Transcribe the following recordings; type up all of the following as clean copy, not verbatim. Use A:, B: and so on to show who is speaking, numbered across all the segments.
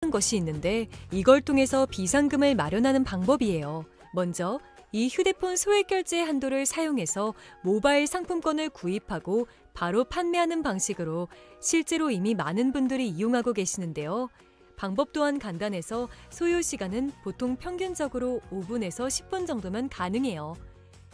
A: 한도라는 것이 있는데 이걸 통해서 비상금을 마련하는 방법이에요. 먼저 이 휴대폰 소액결제 한도를 사용해서 모바일 상품권을 구입하고 바로 판매하는 방식으로 실제로 이미 많은 분들이 이용하고 계시는데요. 방법 또한 간단해서 소요 시간은 보통 평균적으로 5분에서 10분 정도면 가능해요.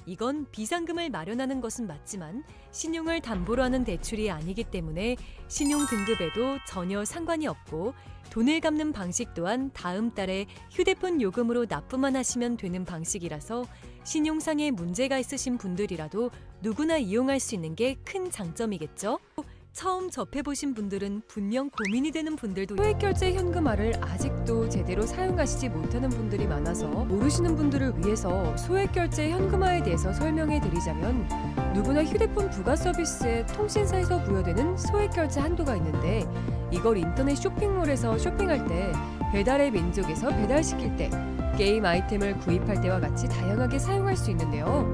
A: 이건 비상금을 마련하는 것은 맞지만 신용을 담보로 하는 대출이 아니기 때문에 신용 등급에도 전혀 상관이 없고 돈을 갚는 방식 또한 다음 달에 휴대폰 요금으로 납부만 하시면 되는 방식이라서 신용상의 문제가 있으신 분들이라도 누구나 이용할 수 있는 게 큰 장점이겠죠? 처음 접해보신 분들은 분명 고민이 되는 분들도 소액결제 현금화를 아직도 제대로 사용하시지 못하는 분들이 많아서 모르시는 분들을 위해서 소액결제 현금화에 대해서 설명해 드리자면 누구나 휴대폰 부가 서비스에 통신사에서 부여되는 소액결제 한도가 있는데 이걸 인터넷 쇼핑몰에서 쇼핑할 때 배달의 민족에서 배달시킬 때 게임 아이템을 구입할 때와 같이 다양하게 사용할 수 있는데요.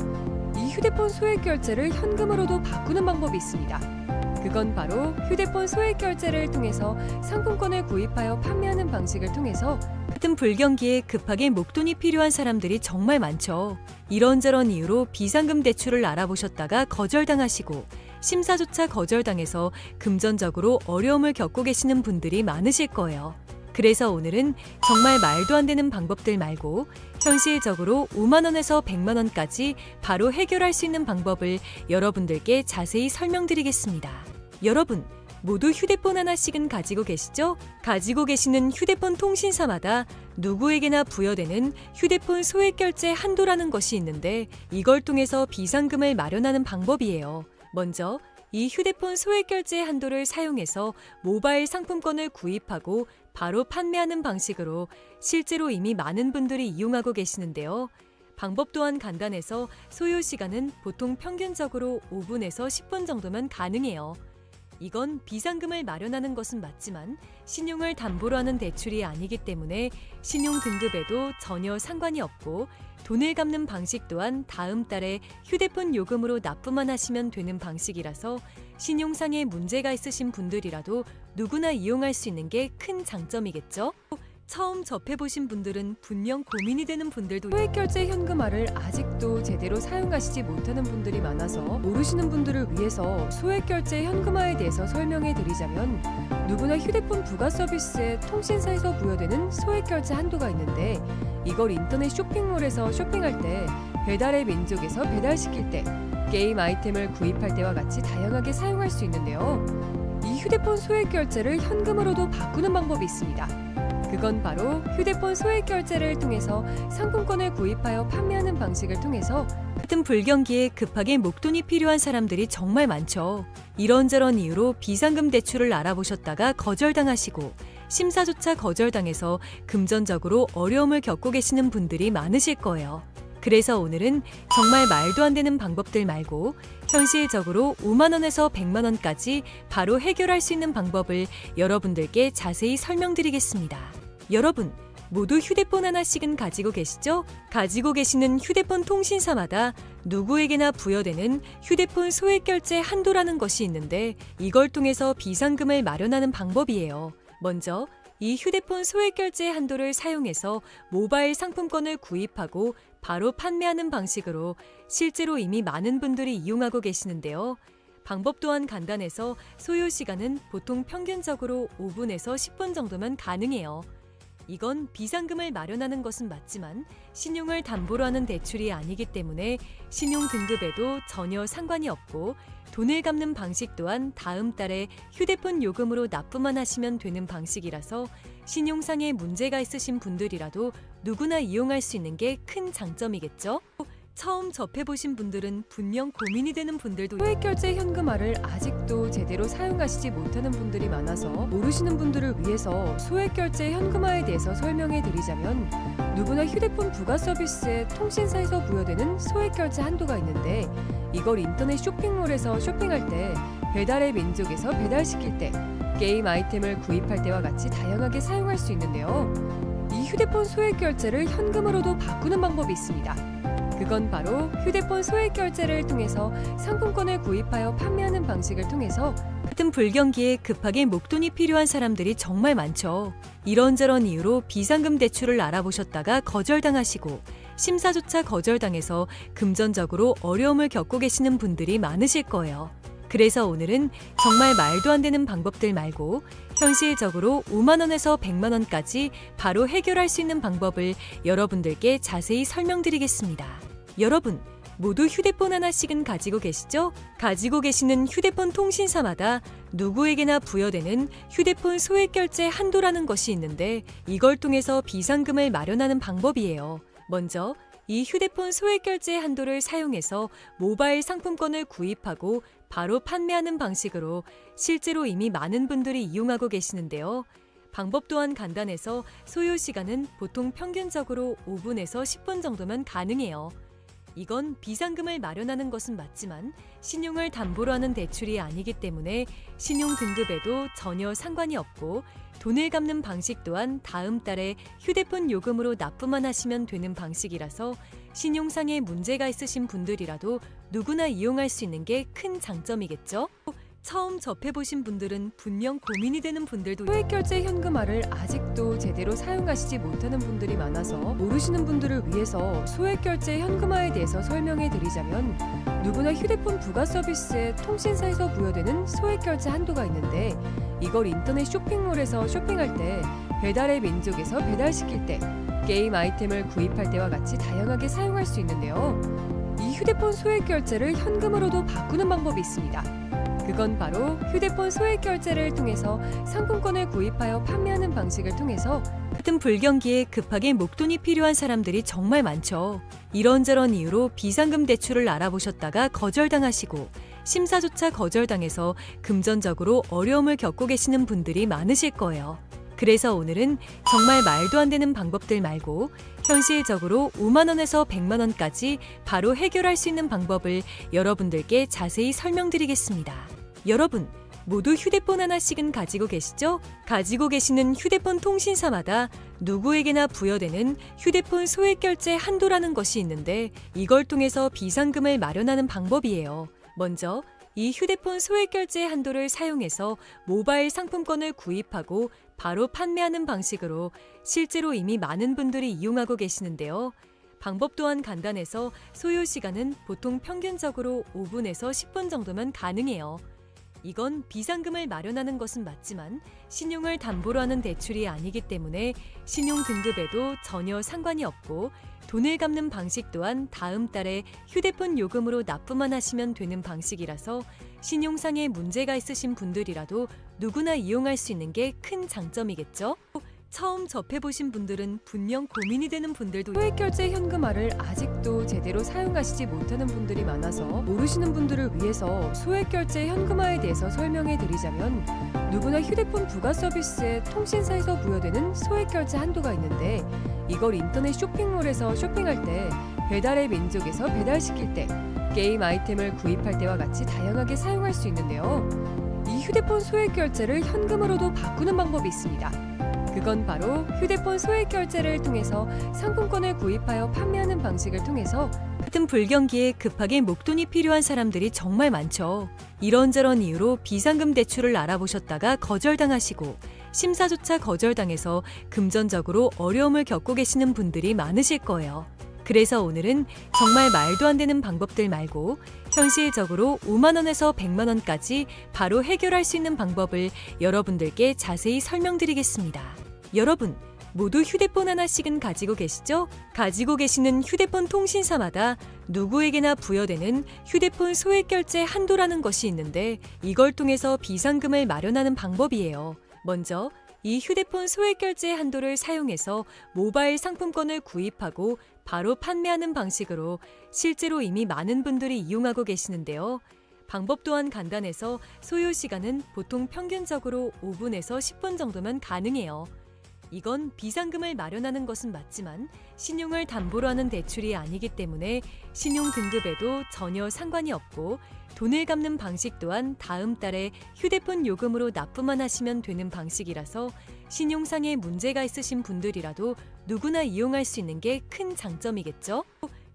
A: 이 휴대폰 소액결제를 현금으로도 바꾸는 방법이 있습니다. 그건 바로 휴대폰 소액결제를 통해서 상품권을 구입하여 판매하는 방식을 통해서 같은 불경기에 급하게 목돈이 필요한 사람들이 정말 많죠. 이런저런 이유로 비상금 대출을 알아보셨다가 거절당하시고 심사조차 거절당해서 금전적으로 어려움을 겪고 계시는 분들이 많으실 거예요. 그래서 오늘은 정말 말도 안 되는 방법들 말고 현실적으로 5만 원에서 100만 원까지 바로 해결할 수 있는 방법을 여러분들께 자세히 설명드리겠습니다. 여러분, 모두 휴대폰 하나씩은 가지고 계시죠? 가지고 계시는 휴대폰 통신사마다 누구에게나 부여되는 휴대폰 소액결제 한도라는 것이 있는데 이걸 통해서 비상금을 마련하는 방법이에요. 먼저 이 휴대폰 소액결제 한도를 사용해서 모바일 상품권을 구입하고 바로 판매하는 방식으로 실제로 이미 많은 분들이 이용하고 계시는데요. 방법 또한 간단해서 소요 시간은 보통 평균적으로 5분에서 10분 정도면 가능해요. 이건 비상금을 마련하는 것은 맞지만 신용을 담보로 하는 대출이 아니기 때문에 신용 등급에도 전혀 상관이 없고 돈을 갚는 방식 또한 다음 달에 휴대폰 요금으로 납부만 하시면 되는 방식이라서 신용상의 문제가 있으신 분들이라도 누구나 이용할 수 있는 게 큰 장점이겠죠? 처음 접해보신 분들은 분명 고민이 되는 분들도 소액결제 현금화를 아직도 제대로 사용하시지 못하는 분들이 많아서 모르시는 분들을 위해서 소액결제 현금화에 대해서 설명해 드리자면 누구나 휴대폰 부가 서비스에 통신사에서 부여되는 소액결제 한도가 있는데 이걸 인터넷 쇼핑몰에서 쇼핑할 때 배달의 민족에서 배달시킬 때 게임 아이템을 구입할 때와 같이 다양하게 사용할 수 있는데요. 이 휴대폰 소액결제를 현금으로도 바꾸는 방법이 있습니다. 그건 바로 휴대폰 소액결제를 통해서 상품권을 구입하여 판매하는 방식을 통해서 같은 불경기에 급하게 목돈이 필요한 사람들이 정말 많죠. 이런저런 이유로 비상금 대출을 알아보셨다가 거절당하시고 심사조차 거절당해서 금전적으로 어려움을 겪고 계시는 분들이 많으실 거예요. 그래서 오늘은 정말 말도 안 되는 방법들 말고 현실적으로 5만 원에서 100만 원까지 바로 해결할 수 있는 방법을 여러분들께 자세히 설명드리겠습니다. 여러분, 모두 휴대폰 하나씩은 가지고 계시죠? 가지고 계시는 휴대폰 통신사마다 누구에게나 부여되는 휴대폰 소액결제 한도라는 것이 있는데 이걸 통해서 비상금을 마련하는 방법이에요. 먼저 이 휴대폰 소액결제 한도를 사용해서 모바일 상품권을 구입하고 바로 판매하는 방식으로 실제로 이미 많은 분들이 이용하고 계시는데요. 방법 또한 간단해서 소요 시간은 보통 평균적으로 5분에서 10분 정도면 가능해요. 이건 비상금을 마련하는 것은 맞지만 신용을 담보로 하는 대출이 아니기 때문에 신용 등급에도 전혀 상관이 없고 돈을 갚는 방식 또한 다음 달에 휴대폰 요금으로 납부만 하시면 되는 방식이라서 신용상의 문제가 있으신 분들이라도 누구나 이용할 수 있는 게 큰 장점이겠죠? 처음 접해보신 분들은 분명 고민이 되는 분들도 소액결제 현금화를 아직도 제대로 사용하시지 못하는 분들이 많아서 모르시는 분들을 위해서 소액결제 현금화에 대해서 설명해 드리자면 누구나 휴대폰 부가 서비스에 통신사에서 부여되는 소액결제 한도가 있는데 이걸 인터넷 쇼핑몰에서 쇼핑할 때 배달의 민족에서 배달시킬 때 게임 아이템을 구입할 때와 같이 다양하게 사용할 수 있는데요. 이 휴대폰 소액결제를 현금으로도 바꾸는 방법이 있습니다. 그건 바로 휴대폰 소액 결제를 통해서 상품권을 구입하여 판매하는 방식을 통해서 같은 불경기에 급하게 목돈이 필요한 사람들이 정말 많죠. 이런저런 이유로 비상금 대출을 알아보셨다가 거절당하시고 심사조차 거절당해서 금전적으로 어려움을 겪고 계시는 분들이 많으실 거예요. 그래서 오늘은 정말 말도 안 되는 방법들 말고 현실적으로 5만 원에서 100만 원까지 바로 해결할 수 있는 방법을 여러분들께 자세히 설명드리겠습니다. 여러분, 모두 휴대폰 하나씩은 가지고 계시죠? 가지고 계시는 휴대폰 통신사마다 누구에게나 부여되는 휴대폰 소액 결제 한도라는 것이 있는데 이걸 통해서 비상금을 마련하는 방법이에요. 먼저 이 휴대폰 소액 결제 한도를 사용해서 모바일 상품권을 구입하고 바로 판매하는 방식으로 실제로 이미 많은 분들이 이용하고 계시는데요. 방법 또한 간단해서 소요 시간은 보통 평균적으로 5분에서 10분 정도면 가능해요. 이건 비상금을 마련하는 것은 맞지만 신용을 담보로 하는 대출이 아니기 때문에 신용 등급에도 전혀 상관이 없고 돈을 갚는 방식 또한 다음 달에 휴대폰 요금으로 납부만 하시면 되는 방식이라서 신용상에 문제가 있으신 분들이라도 누구나 이용할 수 있는 게 큰 장점이겠죠? 처음 접해보신 분들은 분명 고민이 되는 분들도 소액결제 현금화를 아직도 제대로 사용하시지 못하는 분들이 많아서 모르시는 분들을 위해서 소액결제 현금화에 대해서 설명해 드리자면 누구나 휴대폰 부가 서비스에 통신사에서 부여되는 소액결제 한도가 있는데 이걸 인터넷 쇼핑몰에서 쇼핑할 때 배달의 민족에서 배달시킬 때 게임 아이템을 구입할 때와 같이 다양하게 사용할 수 있는데요. 이 휴대폰 소액결제를 현금으로도 바꾸는 방법이 있습니다. 그건 바로 휴대폰 소액 결제를 통해서 상품권을 구입하여 판매하는 방식을 통해서 같은 불경기에 급하게 목돈이 필요한 사람들이 정말 많죠. 이런저런 이유로 비상금 대출을 알아보셨다가 거절당하시고 심사조차 거절당해서 금전적으로 어려움을 겪고 계시는 분들이 많으실 거예요. 그래서 오늘은 정말 말도 안 되는 방법들 말고 현실적으로 5만 원에서 100만 원까지 바로 해결할 수 있는 방법을 여러분들께 자세히 설명드리겠습니다. 여러분, 모두 휴대폰 하나씩은 가지고 계시죠? 가지고 계시는 휴대폰 통신사마다 누구에게나 부여되는 휴대폰 소액 결제 한도라는 것이 있는데 이걸 통해서 비상금을 마련하는 방법이에요. 먼저 이 휴대폰 소액 결제 한도를 사용해서 모바일 상품권을 구입하고 바로 판매하는 방식으로 실제로 이미 많은 분들이 이용하고 계시는데요. 방법 또한 간단해서 소요 시간은 보통 평균적으로 5분에서 10분 정도면 가능해요. 이건 비상금을 마련하는 것은 맞지만 신용을 담보로 하는 대출이 아니기 때문에 신용 등급에도 전혀 상관이 없고 돈을 갚는 방식 또한 다음 달에 휴대폰 요금으로 납부만 하시면 되는 방식이라서 신용상에 문제가 있으신 분들이라도 누구나 이용할 수 있는 게 큰 장점이겠죠? 처음 접해보신 분들은 분명 고민이 되는 분들도 소액결제 현금화를 아직도 제대로 사용하시지 못하는 분들이 많아서 모르시는 분들을 위해서 소액결제 현금화에 대해서 설명해 드리자면 누구나 휴대폰 부가 서비스에 통신사에서 부여되는 소액결제 한도가 있는데 이걸 인터넷 쇼핑몰에서 쇼핑할 때 배달의 민족에서 배달시킬 때 게임 아이템을 구입할 때와 같이 다양하게 사용할 수 있는데요. 이 휴대폰 소액결제를 현금으로도 바꾸는 방법이 있습니다. 그건 바로 휴대폰 소액 결제를 통해서 상품권을 구입하여 판매하는 방식을 통해서 같은 불경기에 급하게 목돈이 필요한 사람들이 정말 많죠. 이런저런 이유로 비상금 대출을 알아보셨다가 거절당하시고 심사조차 거절당해서 금전적으로 어려움을 겪고 계시는 분들이 많으실 거예요. 그래서 오늘은 정말 말도 안 되는 방법들 말고 현실적으로 5만 원에서 100만 원까지 바로 해결할 수 있는 방법을 여러분들께 자세히 설명드리겠습니다. 여러분, 모두 휴대폰 하나씩은 가지고 계시죠? 가지고 계시는 휴대폰 통신사마다 누구에게나 부여되는 휴대폰 소액 결제 한도라는 것이 있는데 이걸 통해서 비상금을 마련하는 방법이에요. 먼저 이 휴대폰 소액 결제 한도를 사용해서 모바일 상품권을 구입하고 바로 판매하는 방식으로 실제로 이미 많은 분들이 이용하고 계시는데요. 방법 또한 간단해서 소요 시간은 보통 평균적으로 5분에서 10분 정도면 가능해요. 이건 비상금을 마련하는 것은 맞지만 신용을 담보로 하는 대출이 아니기 때문에 신용 등급에도 전혀 상관이 없고 돈을 갚는 방식 또한 다음 달에 휴대폰 요금으로 납부만 하시면 되는 방식이라서 신용상에 문제가 있으신 분들이라도 누구나 이용할 수 있는 게 큰 장점이겠죠?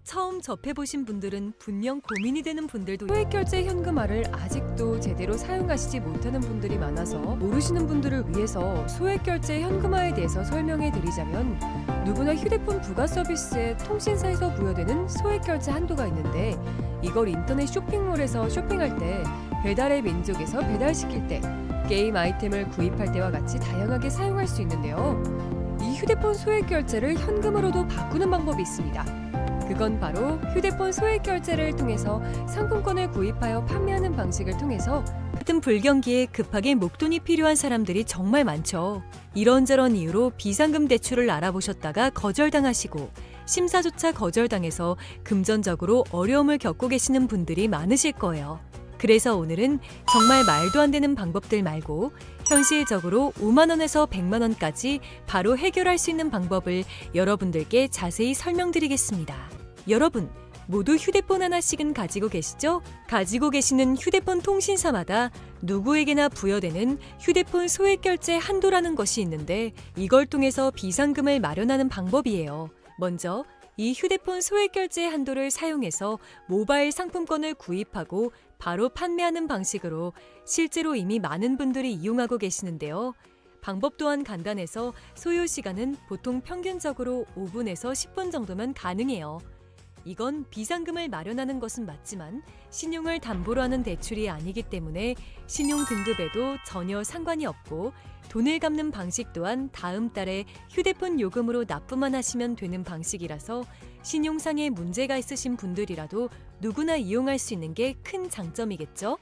A: 처음 접해보신 분들은 분명 고민이 되는 분들도 소액결제 현금화를 아직도 제대로 사용하시지 못하는 분들이 많아서 모르시는 분들을 위해서 소액결제 현금화에 대해서 설명해 드리자면 누구나 휴대폰 부가 서비스에 통신사에서 부여되는 소액결제 한도가 있는데 이걸 인터넷 쇼핑몰에서 쇼핑할 때 배달의 민족에서 배달시킬 때 게임 아이템을 구입할 때와 같이 다양하게 사용할 수 있는데요. 이 휴대폰 소액결제를 현금으로도 바꾸는 방법이 있습니다. 그건 바로 휴대폰 소액결제를 통해서 상품권을 구입하여 판매하는 방식을 통해서 같은 불경기에 급하게 목돈이 필요한 사람들이 정말 많죠. 이런저런 이유로 비상금 대출을 알아보셨다가 거절당하시고 심사조차 거절당해서 금전적으로 어려움을 겪고 계시는 분들이 많으실 거예요. 그래서 오늘은 정말 말도 안 되는 방법들 말고 현실적으로 5만 원에서 100만 원까지 바로 해결할 수 있는 방법을 여러분들께 자세히 설명드리겠습니다. 여러분, 모두 휴대폰 하나씩은 가지고 계시죠? 가지고 계시는 휴대폰 통신사마다 누구에게나 부여되는 휴대폰 소액결제 한도라는 것이 있는데 이걸 통해서 비상금을 마련하는 방법이에요. 먼저 이 휴대폰 소액결제 한도를 사용해서 모바일 상품권을 구입하고 바로 판매하는 방식으로 실제로 이미 많은 분들이 이용하고 계시는데요. 방법 또한 간단해서 소요 시간은 보통 평균적으로 5분에서 10분 정도면 가능해요. 이건 비상금을 마련하는 것은 맞지만 신용을 담보로 하는 대출이 아니기 때문에 신용 등급에도 전혀 상관이 없고 돈을 갚는 방식 또한 다음 달에 휴대폰 요금으로 납부만 하시면 되는 방식이라서 신용상의 문제가 있으신 분들이라도 누구나 이용할 수 있는 게 큰 장점이겠죠?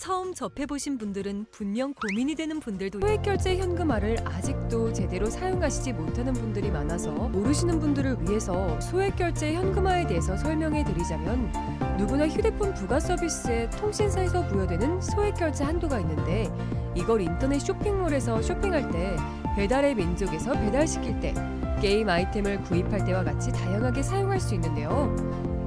A: 처음 접해보신 분들은 분명 고민이 되는 분들도 소액결제 현금화를 아직도 제대로 사용하시지 못하는 분들이 많아서 모르시는 분들을 위해서 소액결제 현금화에 대해서 설명해 드리자면 누구나 휴대폰 부가 서비스에 통신사에서 부여되는 소액결제 한도가 있는데 이걸 인터넷 쇼핑몰에서 쇼핑할 때 배달의 민족에서 배달시킬 때 게임 아이템을 구입할 때와 같이 다양하게 사용할 수 있는데요.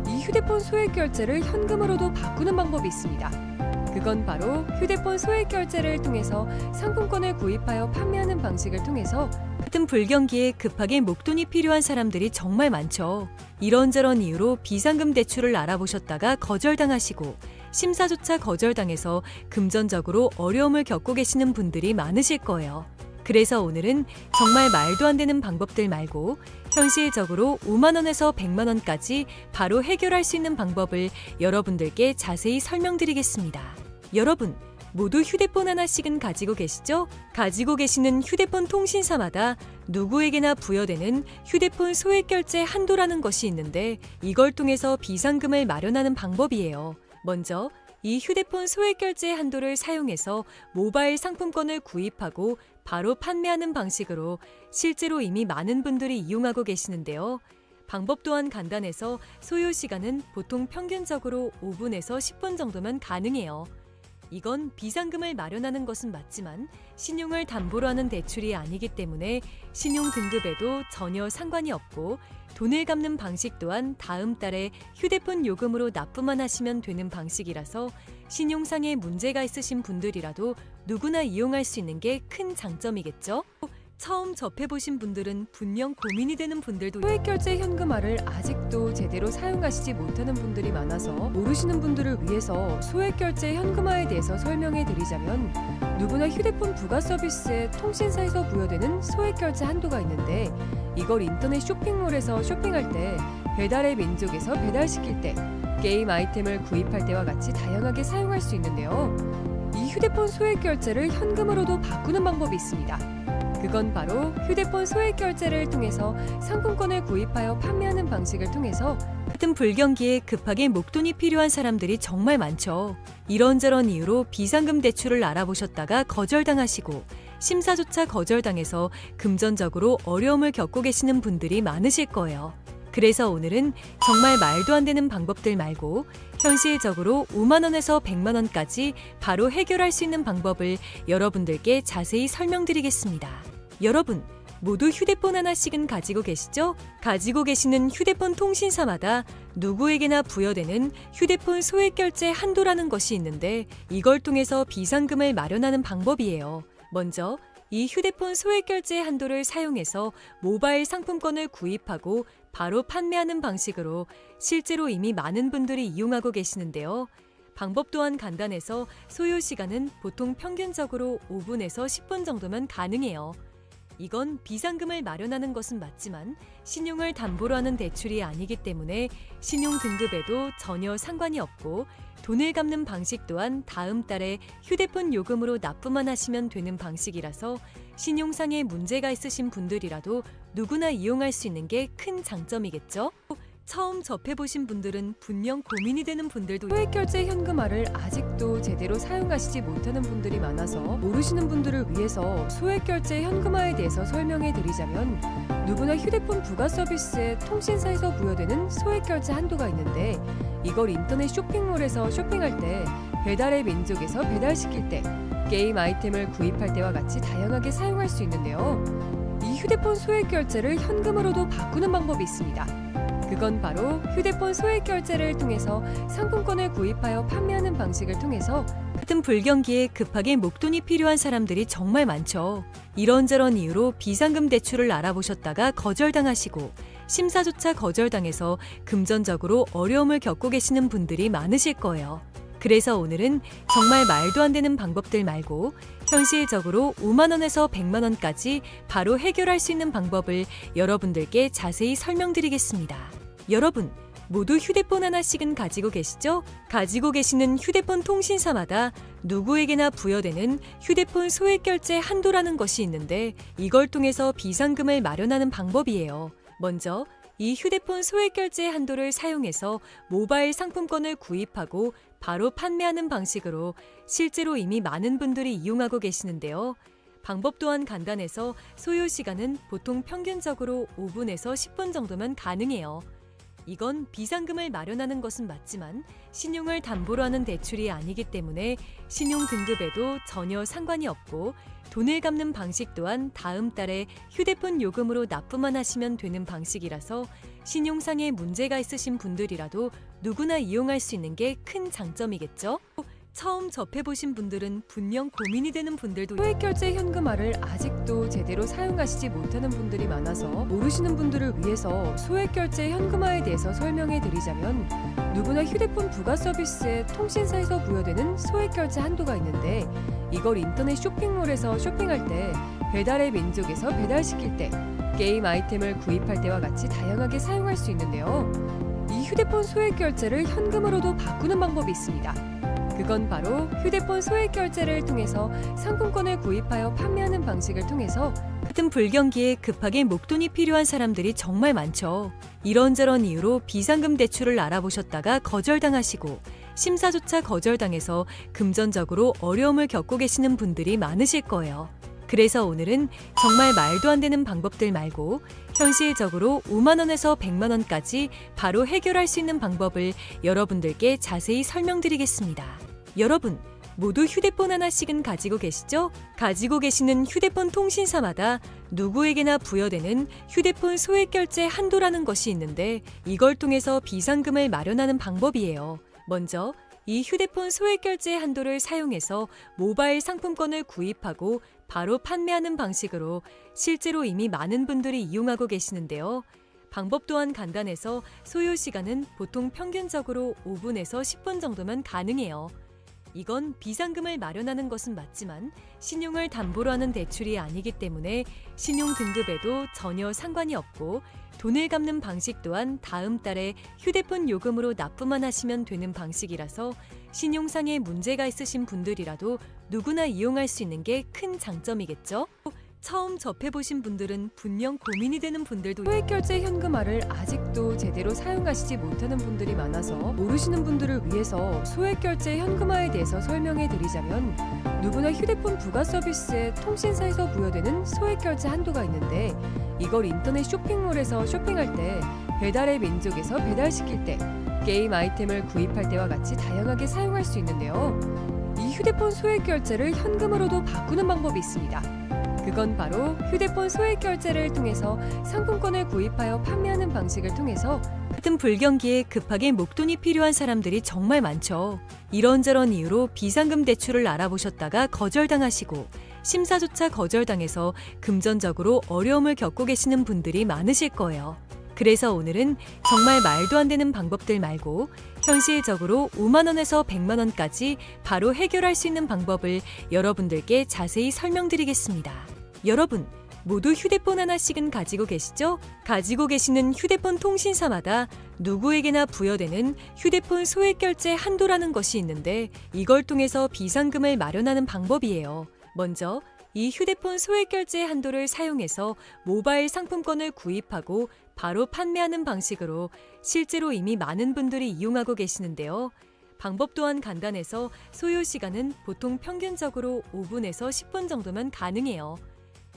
A: 이 휴대폰 소액결제를 현금으로도 바꾸는 방법이 있습니다. 그건 바로 휴대폰 소액결제를 통해서 상품권을 구입하여 판매하는 방식을 통해서 같은 불경기에 급하게 목돈이 필요한 사람들이 정말 많죠. 이런저런 이유로 비상금 대출을 알아보셨다가 거절당하시고 심사조차 거절당해서 금전적으로 어려움을 겪고 계시는 분들이 많으실 거예요. 그래서 오늘은 정말 말도 안 되는 방법들 말고 현실적으로 5만 원에서 100만 원까지 바로 해결할 수 있는 방법을 여러분들께 자세히 설명드리겠습니다. 여러분, 모두 휴대폰 하나씩은 가지고 계시죠? 가지고 계시는 휴대폰 통신사마다 누구에게나 부여되는 휴대폰 소액결제 한도라는 것이 있는데 이걸 통해서 비상금을 마련하는 방법이에요. 먼저 이 휴대폰 소액결제 한도를 사용해서 모바일 상품권을 구입하고 바로 판매하는 방식으로 실제로 이미 많은 분들이 이용하고 계시는데요. 방법 또한 간단해서 소요 시간은 보통 평균적으로 5분에서 10분 정도면 가능해요. 이건 비상금을 마련하는 것은 맞지만 신용을 담보로 하는 대출이 아니기 때문에 신용 등급에도 전혀 상관이 없고 돈을 갚는 방식 또한 다음 달에 휴대폰 요금으로 납부만 하시면 되는 방식이라서 신용상의 문제가 있으신 분들이라도 누구나 이용할 수 있는 게 큰 장점이겠죠? 처음 접해보신 분들은 분명 고민이 되는 분들도 소액결제 현금화를 아직도 제대로 사용하시지 못하는 분들이 많아서 모르시는 분들을 위해서 소액결제 현금화에 대해서 설명해 드리자면 누구나 휴대폰 부가 서비스에 통신사에서 부여되는 소액결제 한도가 있는데 이걸 인터넷 쇼핑몰에서 쇼핑할 때 배달의 민족에서 배달시킬 때 게임 아이템을 구입할 때와 같이 다양하게 사용할 수 있는데요. 이 휴대폰 소액결제를 현금으로도 바꾸는 방법이 있습니다. 그건 바로 휴대폰 소액결제를 통해서 상품권을 구입하여 판매하는 방식을 통해서 같은 불경기에 급하게 목돈이 필요한 사람들이 정말 많죠. 이런저런 이유로 비상금 대출을 알아보셨다가 거절당하시고 심사조차 거절당해서 금전적으로 어려움을 겪고 계시는 분들이 많으실 거예요. 그래서 오늘은 정말 말도 안 되는 방법들 말고 현실적으로 5만 원에서 100만 원까지 바로 해결할 수 있는 방법을 여러분들께 자세히 설명드리겠습니다. 여러분, 모두 휴대폰 하나씩은 가지고 계시죠? 가지고 계시는 휴대폰 통신사마다 누구에게나 부여되는 휴대폰 소액결제 한도라는 것이 있는데 이걸 통해서 비상금을 마련하는 방법이에요. 먼저 이 휴대폰 소액 결제 한도를 사용해서 모바일 상품권을 구입하고 바로 판매하는 방식으로 실제로 이미 많은 분들이 이용하고 계시는데요. 방법 또한 간단해서 소요 시간은 보통 평균적으로 5분에서 10분 정도면 가능해요. 이건 비상금을 마련하는 것은 맞지만 신용을 담보로 하는 대출이 아니기 때문에 신용 등급에도 전혀 상관이 없고 돈을 갚는 방식 또한 다음 달에 휴대폰 요금으로 납부만 하시면 되는 방식이라서 신용상에 문제가 있으신 분들이라도 누구나 이용할 수 있는 게 큰 장점이겠죠? 처음 접해보신 분들은 분명 고민이 되는 분들도 소액결제 현금화를 아직도 제대로 사용하시지 못하는 분들이 많아서 모르시는 분들을 위해서 소액결제 현금화에 대해서 설명해 드리자면 누구나 휴대폰 부가 서비스에 통신사에서 부여되는 소액결제 한도가 있는데 이걸 인터넷 쇼핑몰에서 쇼핑할 때 배달의 민족에서 배달시킬 때 게임 아이템을 구입할 때와 같이 다양하게 사용할 수 있는데요. 이 휴대폰 소액결제를 현금으로도 바꾸는 방법이 있습니다. 그건 바로 휴대폰 소액 결제를 통해서 상품권을 구입하여 판매하는 방식을 통해서 같은 불경기에 급하게 목돈이 필요한 사람들이 정말 많죠. 이런저런 이유로 비상금 대출을 알아보셨다가 거절당하시고 심사조차 거절당해서 금전적으로 어려움을 겪고 계시는 분들이 많으실 거예요. 그래서 오늘은 정말 말도 안 되는 방법들 말고 현실적으로 5만 원에서 100만 원까지 바로 해결할 수 있는 방법을 여러분들께 자세히 설명드리겠습니다. 여러분, 모두 휴대폰 하나씩은 가지고 계시죠? 가지고 계시는 휴대폰 통신사마다 누구에게나 부여되는 휴대폰 소액결제 한도라는 것이 있는데 이걸 통해서 비상금을 마련하는 방법이에요. 먼저 이 휴대폰 소액결제 한도를 사용해서 모바일 상품권을 구입하고 바로 판매하는 방식으로 실제로 이미 많은 분들이 이용하고 계시는데요. 방법 또한 간단해서 소요 시간은 보통 평균적으로 5분에서 10분 정도면 가능해요. 이건 비상금을 마련하는 것은 맞지만 신용을 담보로 하는 대출이 아니기 때문에 신용 등급에도 전혀 상관이 없고 돈을 갚는 방식 또한 다음 달에 휴대폰 요금으로 납부만 하시면 되는 방식이라서 신용상에 문제가 있으신 분들이라도 누구나 이용할 수 있는 게 큰 장점이겠죠? 처음 접해보신 분들은 분명 고민이 되는 분들도 소액결제 현금화를 아직도 제대로 사용하시지 못하는 분들이 많아서 모르시는 분들을 위해서 소액결제 현금화에 대해서 설명해 드리자면 누구나 휴대폰 부가 서비스에 통신사에서 부여되는 소액결제 한도가 있는데 이걸 인터넷 쇼핑몰에서 쇼핑할 때 배달의 민족에서 배달시킬 때 게임 아이템을 구입할 때와 같이 다양하게 사용할 수 있는데요. 이 휴대폰 소액결제를 현금으로도 바꾸는 방법이 있습니다. 그건 바로 휴대폰 소액 결제를 통해서 상품권을 구입하여 판매하는 방식을 통해서 같은 불경기에 급하게 목돈이 필요한 사람들이 정말 많죠. 이런저런 이유로 비상금 대출을 알아보셨다가 거절당하시고 심사조차 거절당해서 금전적으로 어려움을 겪고 계시는 분들이 많으실 거예요. 그래서 오늘은 정말 말도 안 되는 방법들 말고 현실적으로 5만 원에서 100만 원까지 바로 해결할 수 있는 방법을 여러분들께 자세히 설명드리겠습니다. 여러분, 모두 휴대폰 하나씩은 가지고 계시죠? 가지고 계시는 휴대폰 통신사마다 누구에게나 부여되는 휴대폰 소액결제 한도라는 것이 있는데 이걸 통해서 비상금을 마련하는 방법이에요. 먼저 이 휴대폰 소액결제 한도를 사용해서 모바일 상품권을 구입하고 바로 판매하는 방식으로 실제로 이미 많은 분들이 이용하고 계시는데요. 방법 또한 간단해서 소요 시간은 보통 평균적으로 5분에서 10분 정도면 가능해요. 이건 비상금을 마련하는 것은 맞지만 신용을 담보로 하는 대출이 아니기 때문에 신용 등급에도 전혀 상관이 없고 돈을 갚는 방식 또한 다음 달에 휴대폰 요금으로 납부만 하시면 되는 방식이라서 신용상에 문제가 있으신 분들이라도 누구나 이용할 수 있는 게 큰 장점이겠죠? 처음 접해보신 분들은 분명 고민이 되는 분들도 소액결제 현금화를 아직도 제대로 사용하시지 못하는 분들이 많아서 모르시는 분들을 위해서 소액결제 현금화에 대해서 설명해 드리자면 누구나 휴대폰 부가 서비스에 통신사에서 부여되는 소액결제 한도가 있는데 이걸 인터넷 쇼핑몰에서 쇼핑할 때 배달의 민족에서 배달시킬 때 게임 아이템을 구입할 때와 같이 다양하게 사용할 수 있는데요. 이 휴대폰 소액결제를 현금으로도 바꾸는 방법이 있습니다. 그건 바로 휴대폰 소액 결제를 통해서 상품권을 구입하여 판매하는 방식을 통해서 같은 불경기에 급하게 목돈이 필요한 사람들이 정말 많죠. 이런저런 이유로 비상금 대출을 알아보셨다가 거절당하시고 심사조차 거절당해서 금전적으로 어려움을 겪고 계시는 분들이 많으실 거예요. 그래서 오늘은 정말 말도 안 되는 방법들 말고 현실적으로 5만 원에서 100만 원까지 바로 해결할 수 있는 방법을 여러분들께 자세히 설명드리겠습니다. 여러분, 모두 휴대폰 하나씩은 가지고 계시죠? 가지고 계시는 휴대폰 통신사마다 누구에게나 부여되는 휴대폰 소액결제 한도라는 것이 있는데 이걸 통해서 비상금을 마련하는 방법이에요. 먼저 이 휴대폰 소액결제 한도를 사용해서 모바일 상품권을 구입하고 바로 판매하는 방식으로 실제로 이미 많은 분들이 이용하고 계시는데요. 방법 또한 간단해서 소요 시간은 보통 평균적으로 5분에서 10분 정도면 가능해요.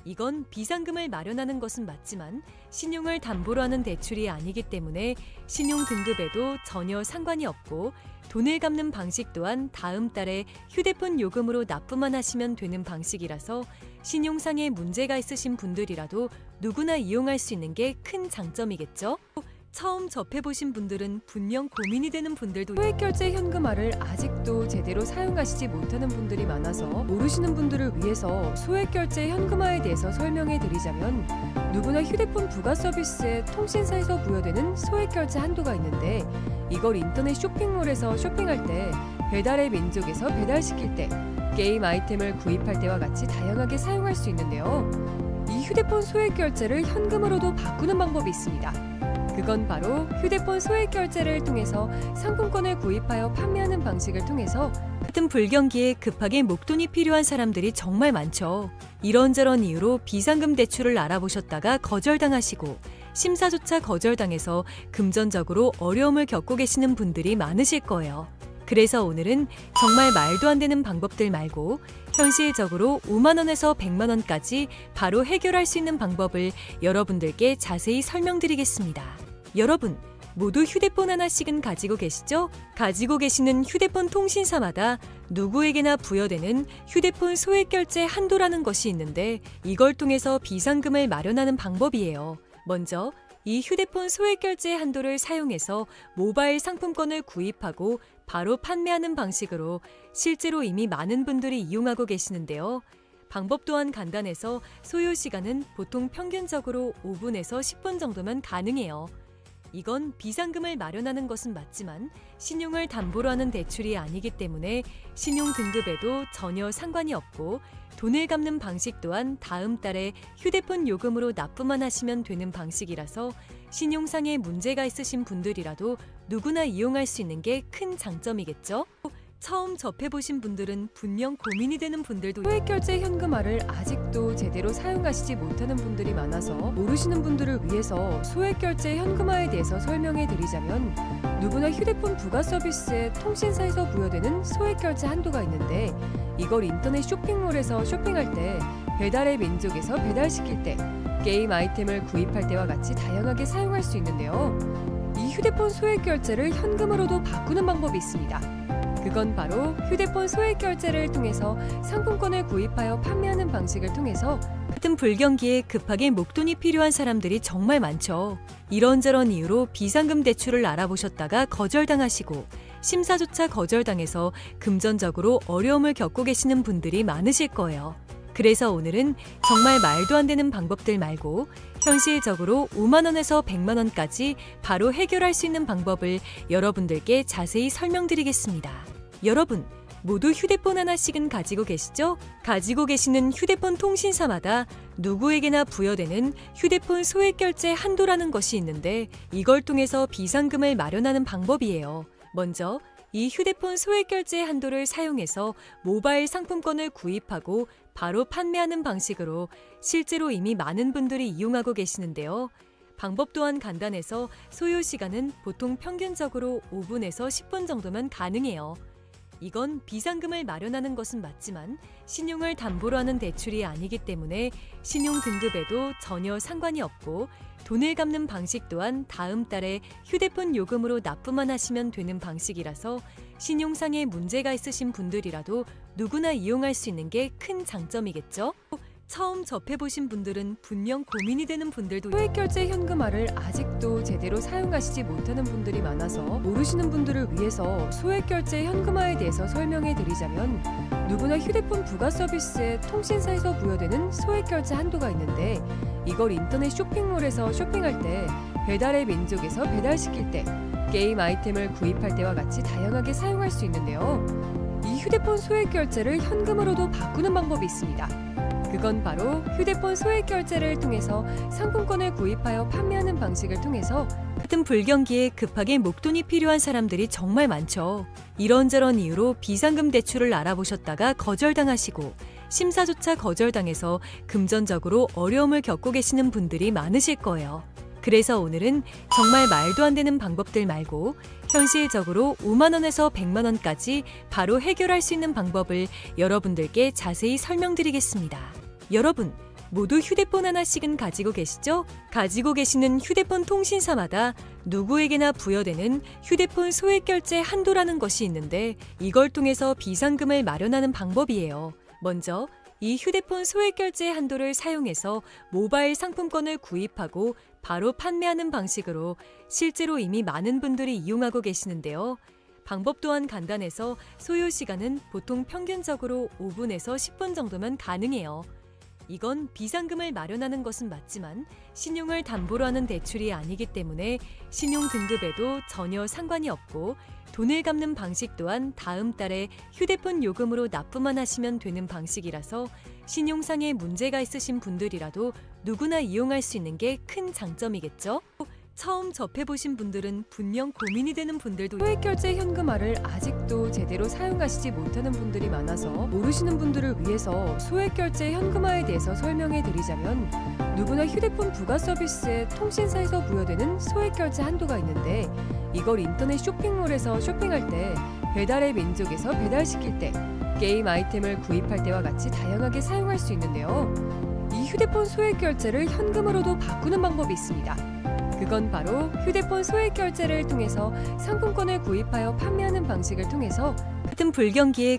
A: 이건 비상금을 마련하는 것은 맞지만 신용을 담보로 하는 대출이 아니기 때문에 신용 등급에도 전혀 상관이 없고 돈을 갚는 방식 또한 다음 달에 휴대폰 요금으로 납부만 하시면 되는 방식이라서 신용상의 문제가 있으신 분들이라도 누구나 이용할 수 있는 게 큰 장점이겠죠? 처음 접해보신 분들은 분명 고민이 되는 분들도 소액결제 현금화를 아직도 제대로 사용하시지 못하는 분들이 많아서 모르시는 분들을 위해서 소액결제 현금화에 대해서 설명해 드리자면 누구나 휴대폰 부가 서비스에 통신사에서 부여되는 소액결제 한도가 있는데 이걸 인터넷 쇼핑몰에서 쇼핑할 때 배달의 민족에서 배달시킬 때 게임 아이템을 구입할 때와 같이 다양하게 사용할 수 있는데요. 이 휴대폰 소액결제를 현금으로도 바꾸는 방법이 있습니다. 그건 바로 휴대폰 소액결제를 통해서 상품권을 구입하여 판매하는 방식을 통해서 같은 불경기에 급하게 목돈이 필요한 사람들이 정말 많죠. 이런저런 이유로 비상금 대출을 알아보셨다가 거절당하시고 심사조차 거절당해서 금전적으로 어려움을 겪고 계시는 분들이 많으실 거예요. 그래서 오늘은 정말 말도 안 되는 방법들 말고 현실적으로 5만 원에서 100만 원까지 바로 해결할 수 있는 방법을 여러분들께 자세히 설명드리겠습니다. 여러분, 모두 휴대폰 하나씩은 가지고 계시죠? 가지고 계시는 휴대폰 통신사마다 누구에게나 부여되는 휴대폰 소액결제 한도라는 것이 있는데 이걸 통해서 비상금을 마련하는 방법이에요. 먼저 이 휴대폰 소액결제 한도를 사용해서 모바일 상품권을 구입하고 바로 판매하는 방식으로 실제로 이미 많은 분들이 이용하고 계시는데요. 방법 또한 간단해서 소요 시간은 보통 평균적으로 5분에서 10분 정도면 가능해요. 이건 비상금을 마련하는 것은 맞지만 신용을 담보로 하는 대출이 아니기 때문에 신용 등급에도 전혀 상관이 없고 돈을 갚는 방식 또한 다음 달에 휴대폰 요금으로 납부만 하시면 되는 방식이라서 신용상의 문제가 있으신 분들이라도 누구나 이용할 수 있는 게 큰 장점이겠죠? 처음 접해보신 분들은 분명 고민이 되는 분들도 소액결제 현금화를 아직도 제대로 사용하시지 못하는 분들이 많아서 모르시는 분들을 위해서 소액결제 현금화에 대해서 설명해 드리자면 누구나 휴대폰 부가 서비스에 통신사에서 부여되는 소액결제 한도가 있는데 이걸 인터넷 쇼핑몰에서 쇼핑할 때 배달의 민족에서 배달시킬 때 게임 아이템을 구입할 때와 같이 다양하게 사용할 수 있는데요. 이 휴대폰 소액결제를 현금으로도 바꾸는 방법이 있습니다. 그건 바로 휴대폰 소액결제를 통해서 상품권을 구입하여 판매하는 방식을 통해서 같은 불경기에 급하게 목돈이 필요한 사람들이 정말 많죠. 이런저런 이유로 비상금 대출을 알아보셨다가 거절당하시고 심사조차 거절당해서 금전적으로 어려움을 겪고 계시는 분들이 많으실 거예요. 그래서 오늘은 정말 말도 안 되는 방법들 말고 현실적으로 5만 원에서 100만 원까지 바로 해결할 수 있는 방법을 여러분들께 자세히 설명드리겠습니다. 여러분, 모두 휴대폰 하나씩은 가지고 계시죠? 가지고 계시는 휴대폰 통신사마다 누구에게나 부여되는 휴대폰 소액결제 한도라는 것이 있는데 이걸 통해서 비상금을 마련하는 방법이에요. 먼저 이 휴대폰 소액결제 한도를 사용해서 모바일 상품권을 구입하고 바로 판매하는 방식으로 실제로 이미 많은 분들이 이용하고 계시는데요. 방법 또한 간단해서 소요 시간은 보통 평균적으로 5분에서 10분 정도면 가능해요. 이건 비상금을 마련하는 것은 맞지만 신용을 담보로 하는 대출이 아니기 때문에 신용 등급에도 전혀 상관이 없고 돈을 갚는 방식 또한 다음 달에 휴대폰 요금으로 납부만 하시면 되는 방식이라서 신용상의 문제가 있으신 분들이라도 누구나 이용할 수 있는 게 큰 장점이겠죠? 처음 접해보신 분들은 분명 고민이 되는 분들도 소액결제 현금화를 아직도 제대로 사용하시지 못하는 분들이 많아서 모르시는 분들을 위해서 소액결제 현금화에 대해서 설명해 드리자면 누구나 휴대폰 부가 서비스에 통신사에서 부여되는 소액결제 한도가 있는데 이걸 인터넷 쇼핑몰에서 쇼핑할 때 배달의 민족에서 배달시킬 때 게임 아이템을 구입할 때와 같이 다양하게 사용할 수 있는데요. 이 휴대폰 소액결제를 현금으로도 바꾸는 방법이 있습니다. 그건 바로 휴대폰 소액결제를 통해서 상품권을 구입하여 판매하는 방식을 통해서 같은 불경기에 급하게 목돈이 필요한 사람들이 정말 많죠. 이런저런 이유로 비상금 대출을 알아보셨다가 거절당하시고 심사조차 거절당해서 금전적으로 어려움을 겪고 계시는 분들이 많으실 거예요. 그래서 오늘은 정말 말도 안 되는 방법들 말고 현실적으로 5만 원에서 100만 원까지 바로 해결할 수 있는 방법을 여러분들께 자세히 설명드리겠습니다. 여러분, 모두 휴대폰 하나씩은 가지고 계시죠? 가지고 계시는 휴대폰 통신사마다 누구에게나 부여되는 휴대폰 소액결제 한도라는 것이 있는데 이걸 통해서 비상금을 마련하는 방법이에요. 먼저 이 휴대폰 소액결제 한도를 사용해서 모바일 상품권을 구입하고 바로 판매하는 방식으로 실제로 이미 많은 분들이 이용하고 계시는데요. 방법 또한 간단해서 소요 시간은 보통 평균적으로 5분에서 10분 정도면 가능해요. 이건 비상금을 마련하는 것은 맞지만 신용을 담보로 하는 대출이 아니기 때문에 신용 등급에도 전혀 상관이 없고 돈을 갚는 방식 또한 다음 달에 휴대폰 요금으로 납부만 하시면 되는 방식이라서 신용상의 문제가 있으신 분들이라도 누구나 이용할 수 있는 게 큰 장점이겠죠? 처음 접해보신 분들은 분명 고민이 되는 분들도 소액결제 현금화를 아직도 제대로 사용하시지 못하는 분들이 많아서 모르시는 분들을 위해서 소액결제 현금화에 대해서 설명해 드리자면 누구나 휴대폰 부가 서비스에 통신사에서 부여되는 소액결제 한도가 있는데 이걸 인터넷 쇼핑몰에서 쇼핑할 때 배달의 민족에서 배달시킬 때 게임 아이템을 구입할 때와 같이 다양하게 사용할 수 있는데요. 이 휴대폰 소액결제를 현금으로도 바꾸는 방법이 있습니다. 그건 바로 휴대폰 소액결제를 통해서 상품권을 구입하여 판매하는 방식을 통해서 같은 불경기에